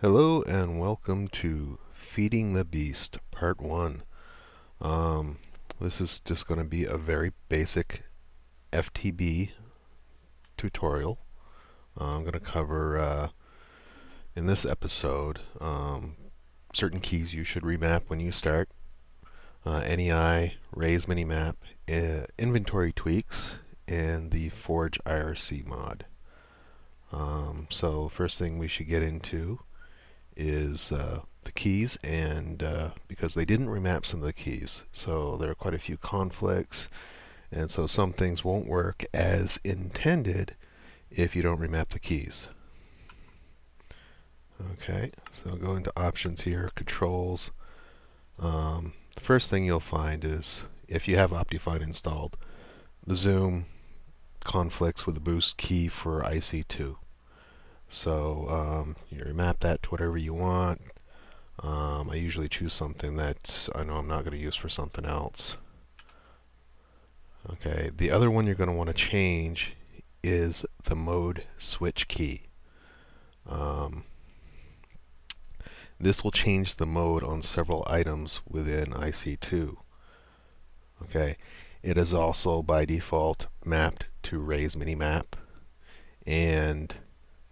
Hello and welcome to Feeding the Beast Part 1. Um, this is just going to be a very basic FTB tutorial. I'm going to cover in this episode certain keys you should remap when you start, NEI, raise minimap, inventory tweaks, and the Forge IRC mod. So first thing we should get into is the keys, and because they didn't remap some of the keys, so there are quite a few conflicts, and so some things won't work as intended if you don't remap the keys. Okay, so go into options here, controls. The first thing you'll find is if you have Optifine installed, the zoom conflicts with the boost key for IC2. So you remap that to whatever you want. I usually choose something that I know I'm not going to use for something else. Okay, the other one you're going to want to change is the mode switch key. This will change the mode on several items within IC2. Okay, it is also by default mapped to raise minimap and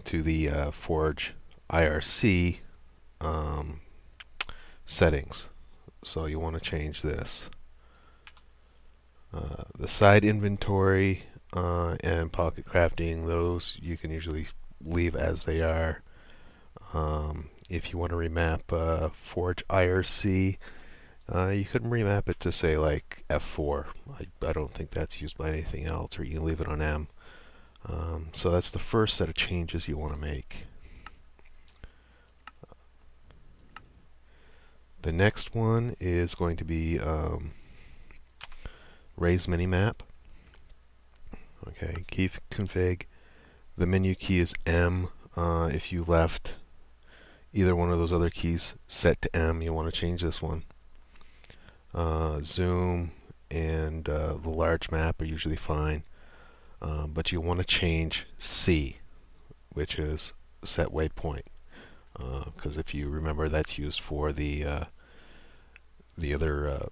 to the Forge IRC settings. So you want to change this. The side inventory and pocket crafting, those you can usually leave as they are. If you want to remap Forge IRC, you could remap it to say like F4. I don't think that's used by anything else, or you can leave it on M. So that's the first set of changes you want to make. The next one is going to be raise minimap. Okay, key config. The menu key is M. If you left either one of those other keys set to M, you want to change this one. Zoom and the large map are usually fine, but you want to change C, which is set waypoint, because if you remember, that's used for the other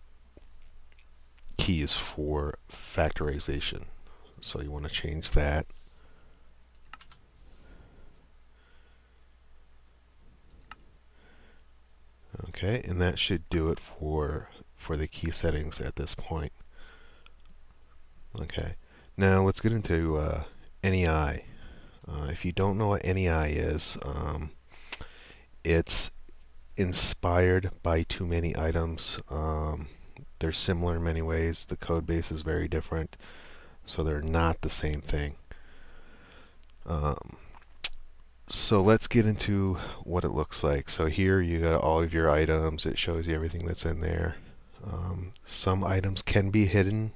keys for factorization. So you want to change that. Okay, and that should do it for the key settings at this point. Okay, now let's get into NEI. If you don't know what NEI is, it's inspired by too many items. They're similar in many ways. The code base is very different, so they're not the same thing. So let's get into what it looks like. So here you got all of your items. It shows you everything that's in there. Some items can be hidden.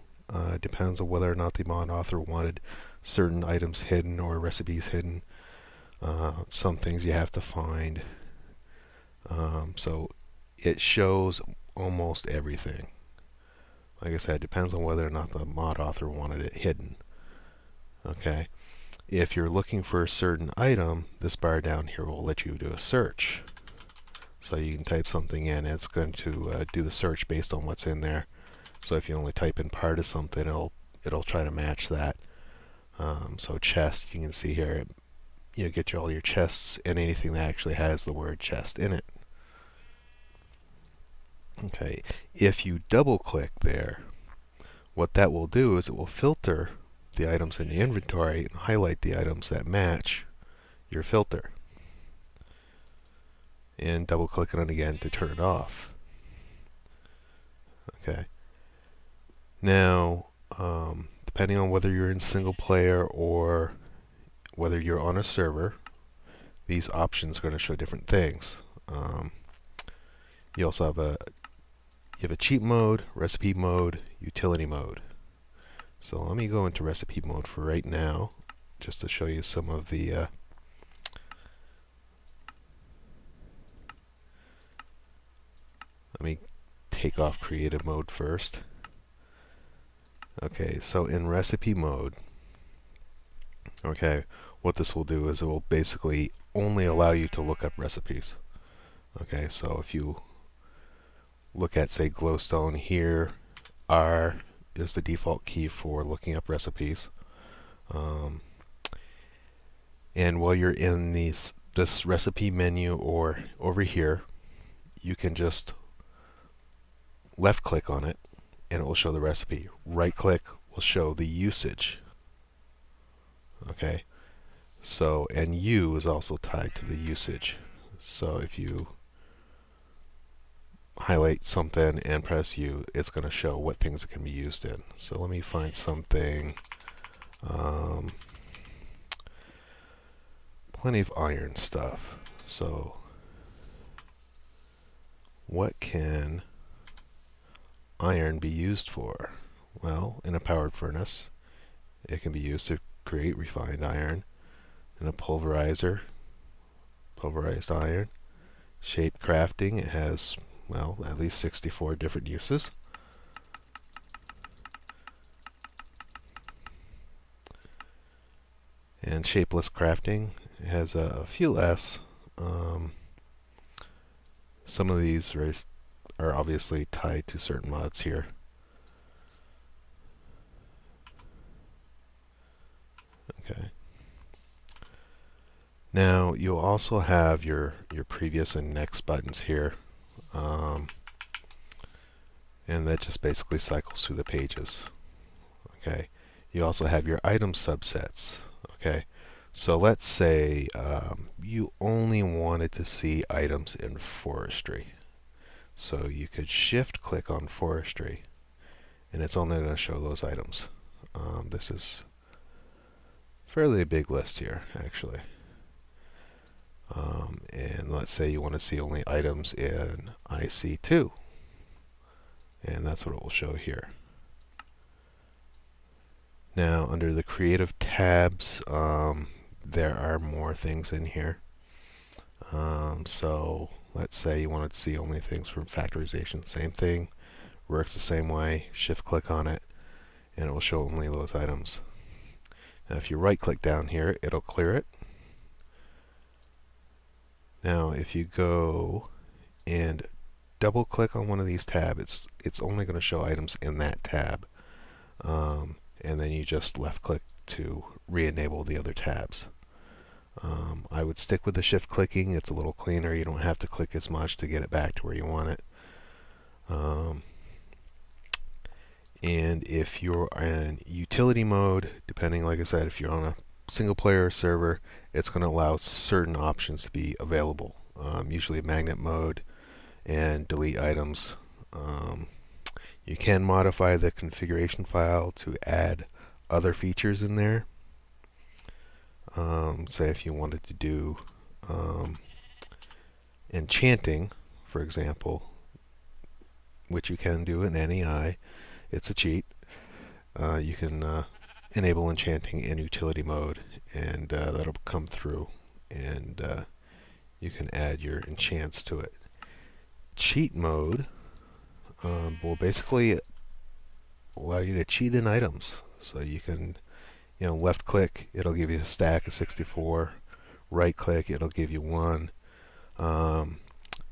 Depends on whether or not the mod author wanted certain items hidden or recipes hidden. Some things you have to find. So it shows almost everything. Like I said, it depends on whether or not the mod author wanted it hidden. Okay. If you're looking for a certain item, this bar down here will let you do a search. So you can type something in, and it's going to do the search based on what's in there. So if you only type in part of something, it'll try to match that. So chest, you can see here, you get all your chests and anything that actually has the word chest in it. Okay, if you double click there, what that will do is it will filter the items in the inventory and highlight the items that match your filter. And double click on it again to turn it off. Okay. Now, depending on whether you're in single player or whether you're on a server, these options are going to show different things. You also have a cheat mode, recipe mode, utility mode. So let me go into recipe mode for right now, just to show you some of the let me take off creative mode first. Okay, so in recipe mode, okay, what this will do is it will basically only allow you to look up recipes. Okay, so if you look at, say, glowstone here, R is the default key for looking up recipes. And while you're in this recipe menu or over here, you can just left click on it and it will show the recipe. Right click will show the usage. Okay, so, and U is also tied to the usage. So if you highlight something and press U, it's going to show what things it can be used in. So let me find something. Plenty of iron stuff. So what can iron be used for? Well, in a powered furnace, it can be used to create refined iron. In a pulverizer, pulverized iron. Shape crafting, it has, well, at least 64 different uses. And shapeless crafting has a few less. Some of these are obviously tied to certain mods here. Okay. Now you'll also have your previous and next buttons here, and that just basically cycles through the pages. Okay. You also have your item subsets. Okay. So let's say you only wanted to see items in forestry. So you could shift click on forestry and it's only going to show those items. This is fairly a big list here, actually. And let's say you want to see only items in IC2. And that's what it will show here. Now, under the creative tabs, there are more things in here. So let's say you wanted to see only things from factorization. Same thing, works the same way. Shift click on it and it will show only those items. Now if you right click down here, it'll clear it. Now if you go and double click on one of these tabs, it's only going to show items in that tab. And then you just left click to re-enable the other tabs. I would stick with the shift clicking. It's a little cleaner. You don't have to click as much to get it back to where you want it. And if you're in utility mode, depending, like I said, if you're on a single player server, it's going to allow certain options to be available. Usually magnet mode and delete items. You can modify the configuration file to add other features in there. Say if you wanted to do enchanting, for example, which you can do in NEI. It's a cheat. You can enable enchanting in utility mode, and that'll come through, and you can add your enchants to it. Cheat mode will basically allow you to cheat in items. So you can, left click, it'll give you a stack of 64. Right click, it'll give you one.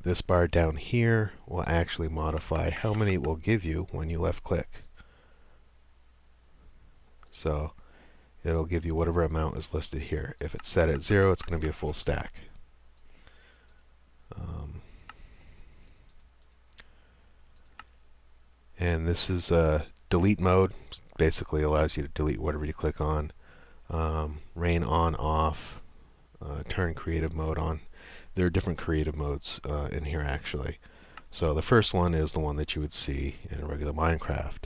This bar down here will actually modify how many it will give you when you left click. So it'll give you whatever amount is listed here. If it's set at 0, it's going to be a full stack. And this is delete mode. Basically allows you to delete whatever you click on. Rain on, off, turn creative mode on. There are different creative modes in here actually. So the first one is the one that you would see in a regular Minecraft.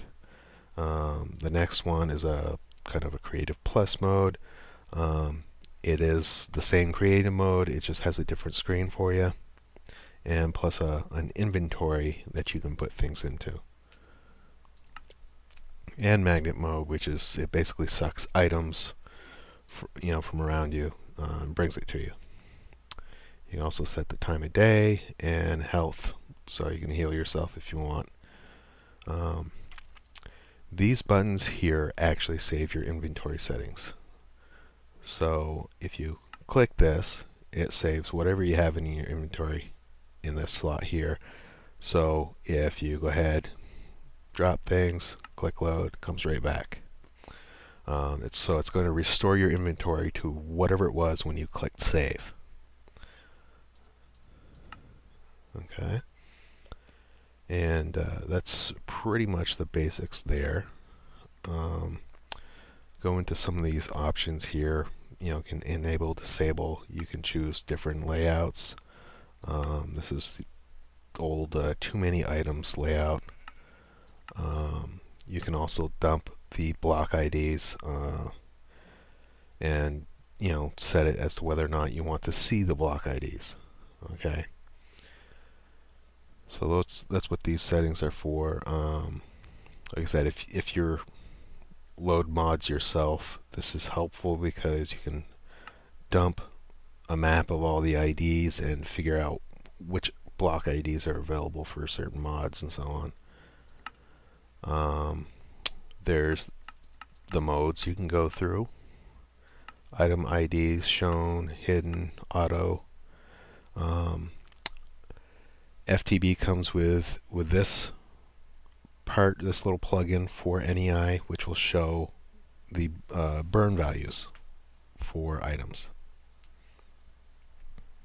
The next one is a kind of a creative plus mode. It is the same creative mode, it just has a different screen for you, and plus an inventory that you can put things into. And magnet mode, which is, it basically sucks items from around you and brings it to you. You can also set the time of day and health, so you can heal yourself if you want. These buttons here actually save your inventory settings. So if you click this, it saves whatever you have in your inventory in this slot here. So if you go ahead, drop things, click load, it comes right back. It's going to restore your inventory to whatever it was when you clicked save. Okay, and that's pretty much the basics there. Go into some of these options here. You know, can enable, disable. You can choose different layouts. This is the old too many items layout. You can also dump the block IDs and set it as to whether or not you want to see the block IDs. Okay. So that's what these settings are for. Like I said, if you're load mods yourself, this is helpful because you can dump a map of all the IDs and figure out which block IDs are available for certain mods and so on. There's the modes you can go through. Item IDs shown, hidden, auto. FTB comes with this part, this little plugin for NEI, which will show the burn values for items.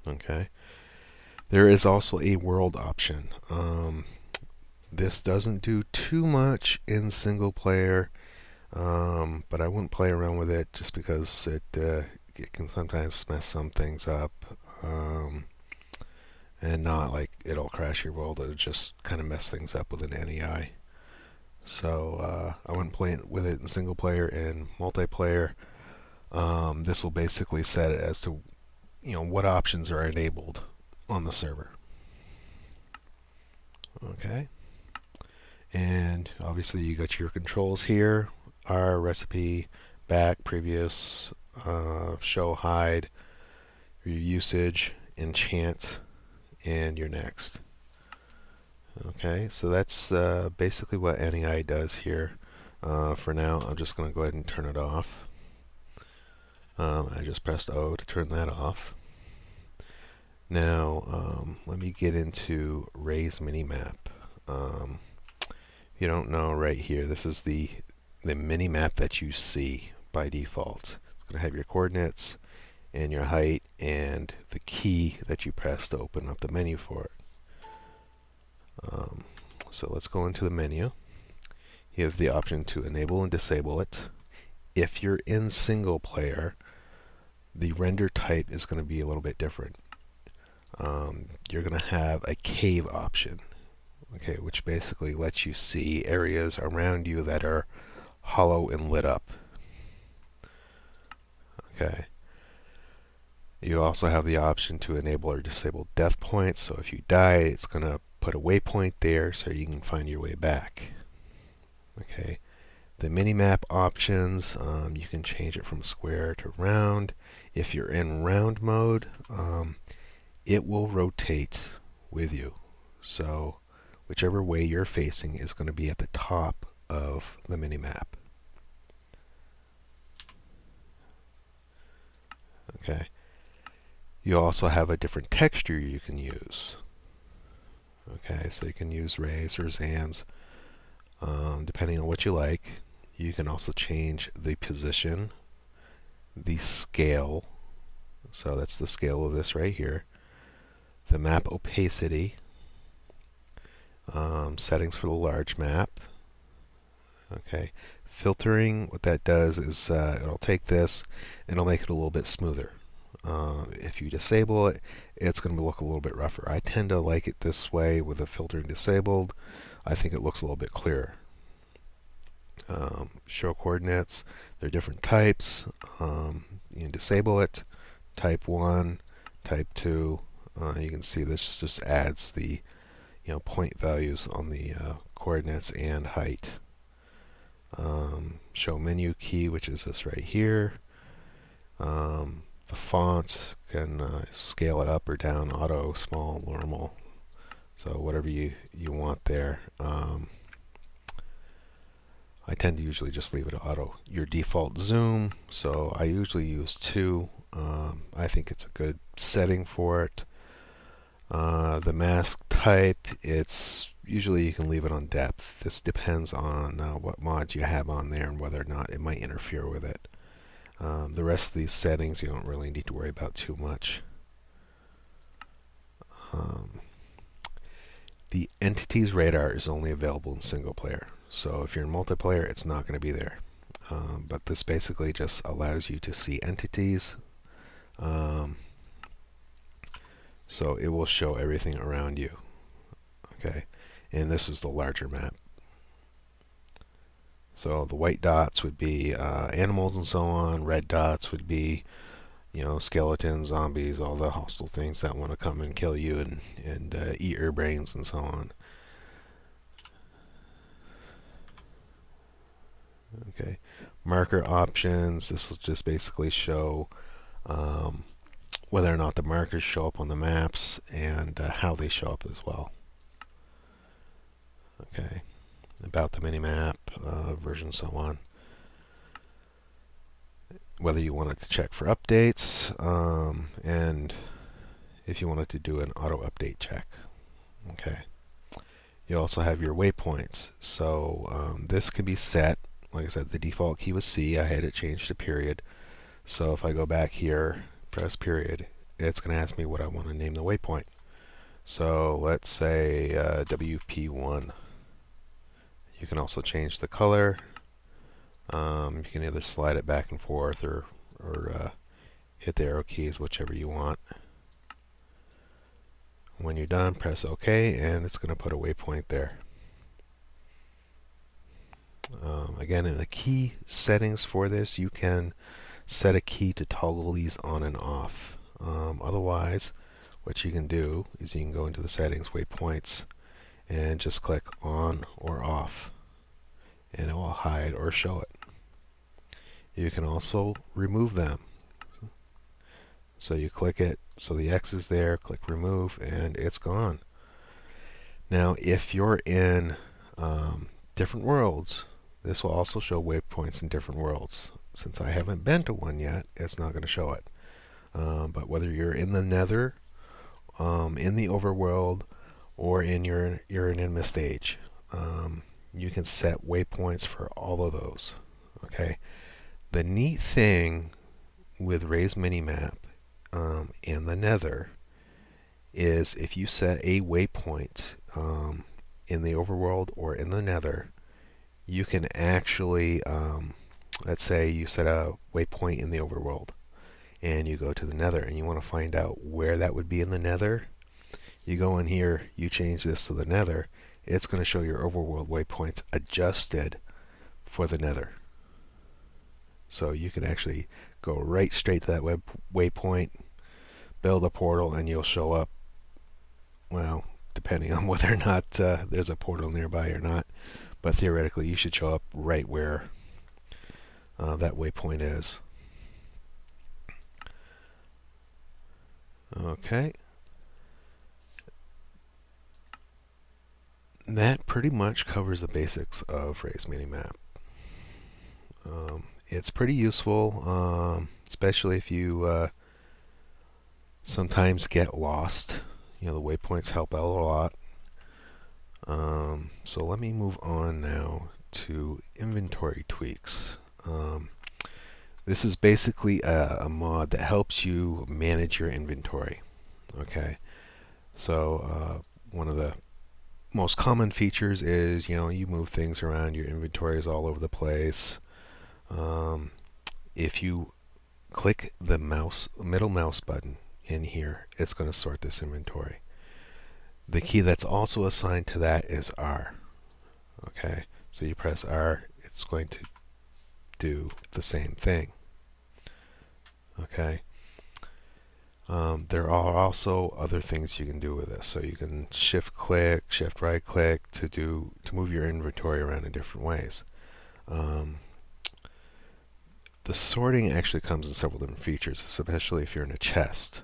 Okay. There is also a world option. This doesn't do too much in single player, but I wouldn't play around with it just because it can sometimes mess some things up. And not like it'll crash your world, it'll just kind of mess things up with an NEI. So I wouldn't play with it in single player. And multiplayer, this will basically set it as to what options are enabled on the server. Okay, and obviously you got your controls here: R, recipe, back, previous, show, hide, your usage, enchant, and your next. Okay, so that's basically what NEI does here. For now, I'm just going to go ahead and turn it off. I just pressed O to turn that off. Now, let me get into Ray's minimap. If you don't know, right here, this is the minimap that you see by default. It's going to have your coordinates and your height and the key that you press to open up the menu for it. So let's go into the menu. You have the option to enable and disable it. If you're in single player, the render type is going to be a little bit different. You're going to have a cave option, okay, which basically lets you see areas around you that are hollow and lit up. Okay. You also have the option to enable or disable death points. So if you die, it's going to put a waypoint there so you can find your way back. Okay. The minimap options, you can change it from square to round. If you're in round mode, it will rotate with you. So whichever way you're facing is going to be at the top of the minimap. Okay. You also have a different texture you can use. Okay, so you can use rays or Zans, depending on what you like. You can also change the position, the scale, so that's the scale of this right here, the map opacity, settings for the large map. Okay, filtering, what that does is it'll take this and it'll make it a little bit smoother. If you disable it, it's going to look a little bit rougher. I tend to like it this way with the filtering disabled. I think it looks a little bit clearer. Show coordinates, they're different types. You can disable it. Type 1, type 2. You can see this just adds the point values on the coordinates and height. Show menu key, which is this right here. The fonts can scale it up or down, auto, small, normal, so whatever you want there. I tend to usually just leave it auto. Your default zoom, so I usually use 2. I think it's a good setting for it. The mask type, it's usually you can leave it on depth. This depends on what mods you have on there and whether or not it might interfere with it. The rest of these settings you don't really need to worry about too much. The entities radar is only available in single player, so if you're in multiplayer it's not going to be there. But this basically just allows you to see entities, so it will show everything around you. Okay, and this is the larger map. So the white dots would be animals and so on. Red dots would be, skeletons, zombies, all the hostile things that want to come and kill you and eat your brains and so on. Okay, marker options. This will just basically show whether or not the markers show up on the maps and how they show up as well. Okay, about the minimap, version, so on. Whether you wanted to check for updates, and if you wanted to do an auto update check. Okay. You also have your waypoints. So this can be set. Like I said, the default key was C. I had it changed to period. So if I go back here, press period, it's going to ask me what I want to name the waypoint. So let's say WP1. You can also change the color. You can either slide it back and forth or hit the arrow keys, whichever you want. When you're done, press OK, and it's going to put a waypoint there. Again, in the key settings for this, you can set a key to toggle these on and off. Otherwise, what you can do is you can go into the settings, waypoints, and just click on or off, and it will hide or show it. You can also remove them. So you click it, so the X is there, click remove, and it's gone. Now, if you're in different worlds, this will also show waypoints in different worlds. Since I haven't been to one yet, it's not going to show it. But whether you're in the Nether, in the overworld, or in your in a stage, you can set waypoints for all of those. Okay. The neat thing with Ray's Minimap in the Nether is if you set a waypoint in the overworld or in the Nether, you can actually, let's say you set a waypoint in the overworld and you go to the Nether and you want to find out where that would be in the Nether. You go in here, you change this to the Nether, it's going to show your overworld waypoints adjusted for the Nether. So you can actually go right straight to that waypoint, build a portal, and you'll show up, well, depending on whether or not there's a portal nearby or not. But theoretically, you should show up right where that waypoint is. Okay. That pretty much covers the basics of Ray's Minimap. It's pretty useful, especially if you sometimes get lost. The waypoints help out a lot. So let me move on now to inventory tweaks. This is basically a mod that helps you manage your inventory. Okay, so one of the most common features is you move things around, your inventory is all over the place. If you click the middle mouse button in here, it's going to sort this inventory. The key that's also assigned to that is R. Okay, so you press R, it's going to do the same thing. Okay. There are also other things you can do with this. So you can shift click, shift right click to move your inventory around in different ways. The sorting actually comes in several different features, especially if you're in a chest.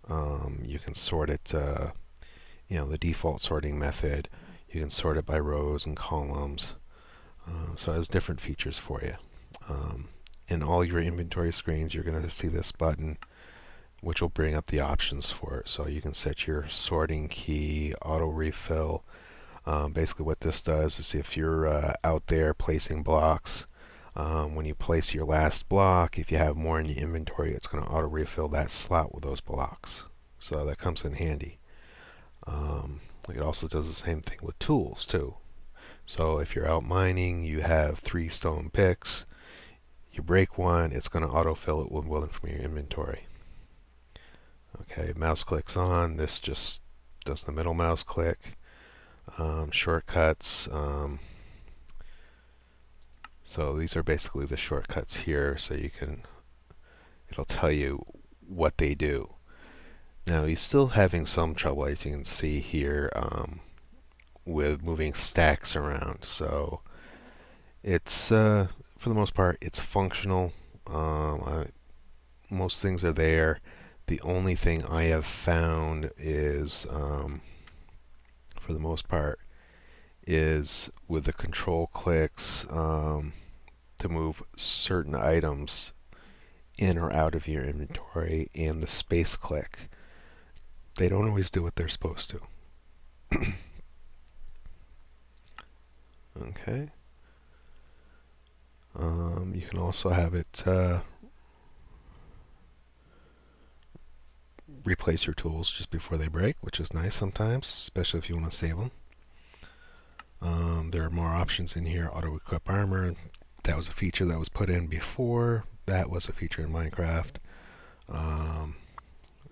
You can sort it, the default sorting method. You can sort it by rows and columns. So it has different features for you. In all your inventory screens, you're going to see this button, which will bring up the options for it. So you can set your sorting key, auto refill. Basically what this does is if you're out there placing blocks, when you place your last block, if you have more in your inventory, it's going to auto refill that slot with those blocks. So that comes in handy. It also does the same thing with tools too. So if you're out mining, you have 3 stone picks, you break one, it's going to autofill it with one from your inventory. Okay, mouse clicks on, this just does the middle mouse click. Shortcuts, so these are basically the shortcuts here, so it'll tell you what they do. Now he's still having some trouble, as you can see here, with moving stacks around. So it's for the most part it's functional. Most things are there. The only thing I have found is, for the most part, is with the control clicks to move certain items in or out of your inventory, and the space click. They don't always do what they're supposed to. Okay. You can also have it replace your tools just before they break, which is nice sometimes, especially if you want to save them. There are more options in here. Auto equip armor. That was a feature that was put in before. That was a feature in Minecraft.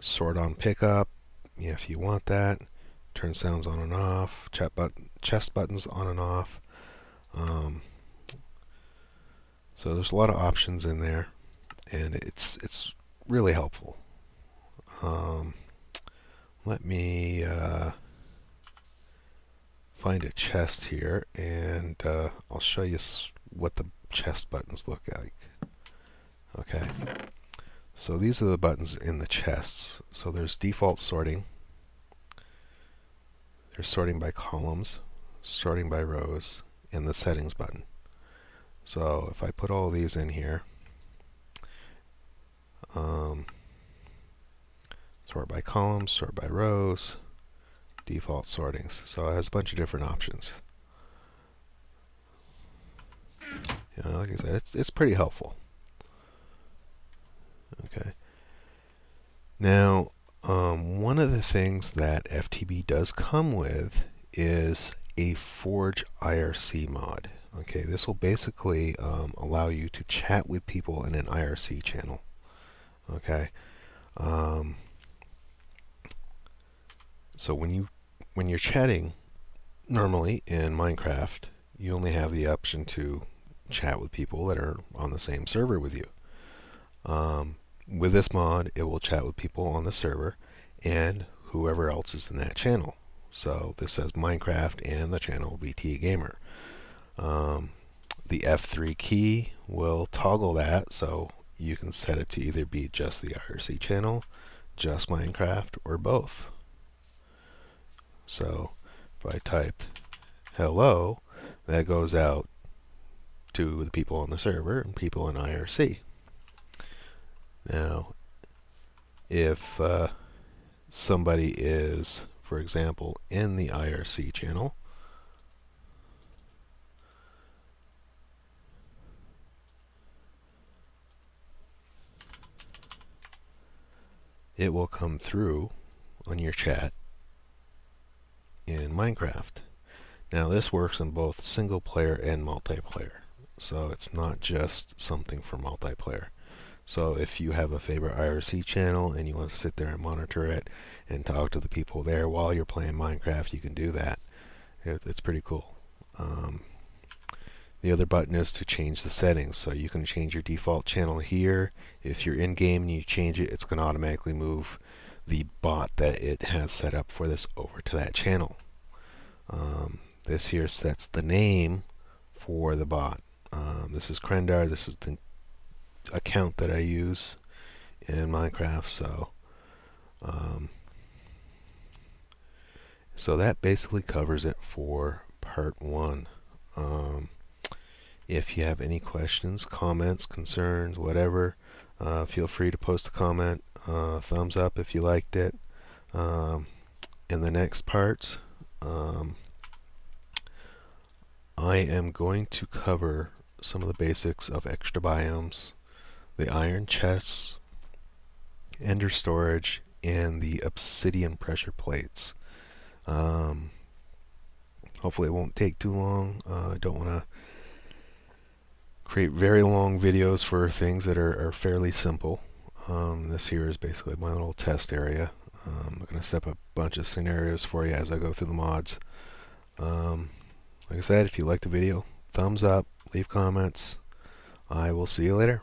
Sort on pickup, if you want that. Turn sounds on and off. Chest buttons on and off. So there's a lot of options in there, and it's really helpful. Let me find a chest here, and I'll show you what the chest buttons look like. Okay, so these are the buttons in the chests. So there's default sorting, there's sorting by columns, sorting by rows, and the settings button. So if I put all these in here, sort by columns, sort by rows, default sortings. So it has a bunch of different options. Like I said, it's pretty helpful. Okay. Now, one of the things that FTB does come with is a Forge IRC mod. Okay, this will basically allow you to chat with people in an IRC channel. Okay. So when you're chatting normally in Minecraft, you only have the option to chat with people that are on the same server with you. With this mod, it will chat with people on the server and whoever else is in that channel. So this says Minecraft and the channel BT Gamer. The F3 key will toggle that, so you can set it to either be just the IRC channel, just Minecraft, or both. So if I typed hello, that goes out to the people on the server and people in IRC. Now, if somebody is, for example, in the IRC channel, it will come through on your chat in Minecraft. Now this works in both single player and multiplayer, so it's not just something for multiplayer. So if you have a favorite IRC channel and you want to sit there and monitor it and talk to the people there while you're playing Minecraft, you can do that. It's pretty cool. The other button is to change the settings, so you can change your default channel here. If you're in game and you change it, it's going to automatically move the bot that it has set up for this over to that channel. This here sets the name for the bot. This is Krendar. This is the account that I use in Minecraft. So that basically covers it for part one. If you have any questions, comments, concerns, whatever, feel free to post a comment. Thumbs up if you liked it. In the next part, I am going to cover some of the basics of extra biomes, the iron chests, ender storage, and the obsidian pressure plates. Hopefully it won't take too long. I don't want to create very long videos for things that are fairly simple. This here is basically my little test area. I'm going to set up a bunch of scenarios for you as I go through the mods. Like I said, if you like the video, thumbs up, leave comments. I will see you later.